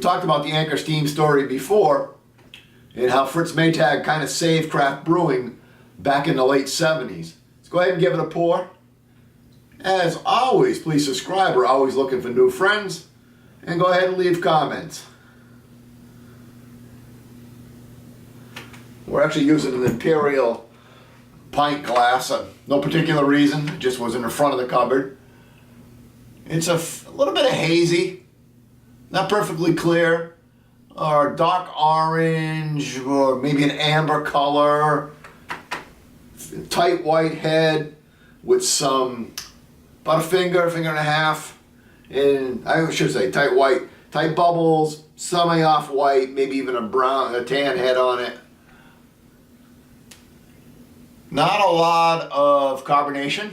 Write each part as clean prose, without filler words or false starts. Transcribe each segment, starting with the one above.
talked about the Anchor Steam story before and how Fritz Maytag kind of saved craft brewing back in the late 70s. Let's go ahead and give it a pour. As always, please subscribe. We're always looking for new friends. And go ahead and leave comments. We're actually using an Imperial pint glass. No particular reason. It just was in the front of the cupboard. It's a little bit of hazy. Not perfectly clear. Or dark orange. Or maybe an amber color. Tight white head with some, about a finger and a half. And I should say tight white, tight bubbles, semi-off white, maybe even a tan head on it. Not a lot of carbonation.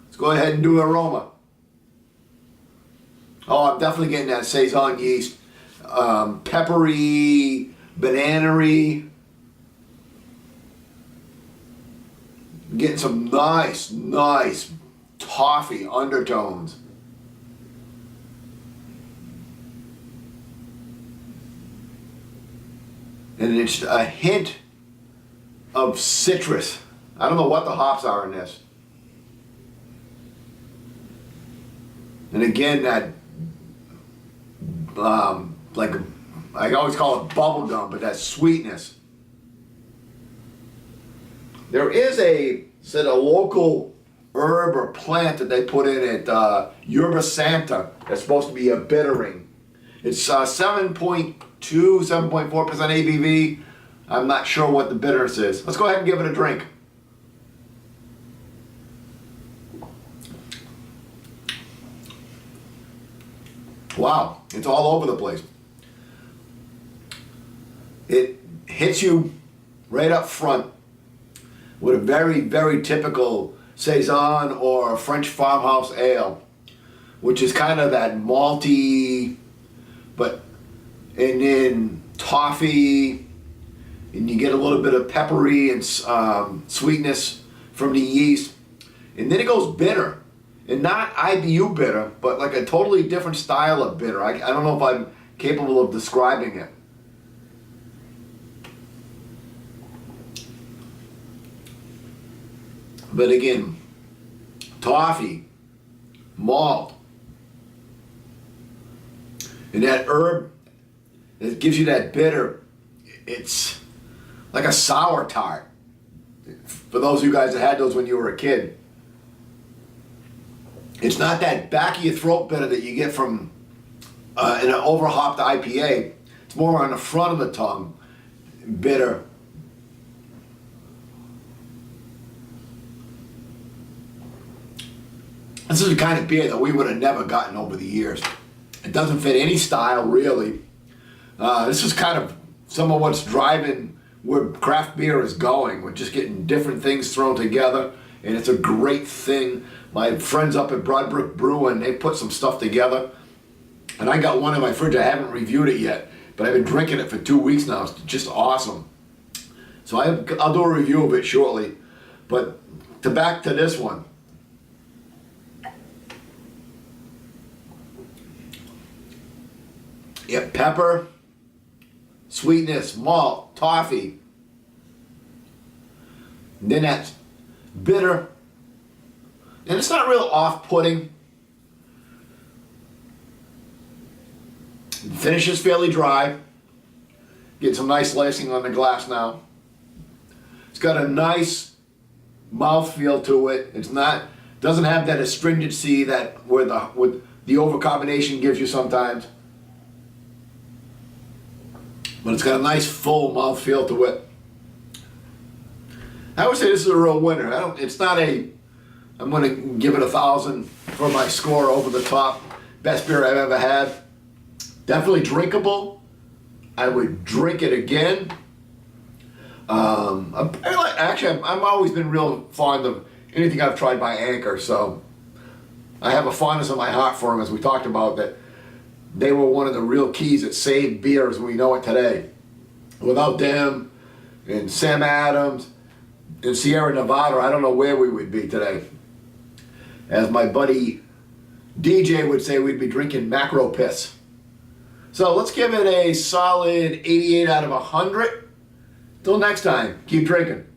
Let's go ahead and do an aroma. Oh, I'm definitely getting that saison yeast. Peppery, banana-y. Getting some nice toffee undertones. And it's a hint of citrus. I don't know what the hops are in this. And again, that, like, I always call it bubble gum, but that sweetness. There is a local herb or plant that they put in at Yerba Santa that's supposed to be a bittering. It's 7.2, 7.4% ABV. I'm not sure what the bitterness is. Let's go ahead and give it a drink. Wow, it's all over the place. It hits you right up front with a very typical saison or French farmhouse ale, which is kind of that malty, and then toffee, and you get a little bit of peppery and sweetness from the yeast, and then it goes bitter, and not IBU bitter, but like a totally different style of bitter. I don't know if I'm capable of describing it. But again, toffee, malt, and that herb, it gives you that bitter. It's like a sour tart. For those of you guys that had those when you were a kid. It's not that back of your throat bitter that you get from in an overhopped IPA. It's more on the front of the tongue, bitter. This is the kind of beer that we would have never gotten over the years. It doesn't fit any style, really. This is kind of some of what's driving where craft beer is going. We're just getting different things thrown together, and it's a great thing. My friends up at Broadbrook Brewing, they put some stuff together, and I got one in my fridge. I haven't reviewed it yet, but I've been drinking it for 2 weeks now. It's just awesome. So I'll do a review of it shortly. But back to this one. Yeah, pepper, sweetness, malt, toffee. And then that's bitter. And it's not real off-putting. The finish is fairly dry. Getting some nice lacing on the glass now. It's got a nice mouthfeel to it. It's not, doesn't have that astringency that with the overcarbonation gives you sometimes. But it's got a nice full mouthfeel to it. I would say this is a real winner. It's not I'm going to give it 1,000 for my score over the top. Best beer I've ever had. Definitely drinkable. I would drink it again. Actually, I've always been real fond of anything I've tried by Anchor, so I have a fondness in my heart for them, as we talked about, that they were one of the real keys that saved beer as we know it today. Without them and Sam Adams and Sierra Nevada, I don't know where we would be today. As my buddy DJ would say, we'd be drinking macro piss. So let's give it a solid 88 out of 100. Till next time, keep drinking.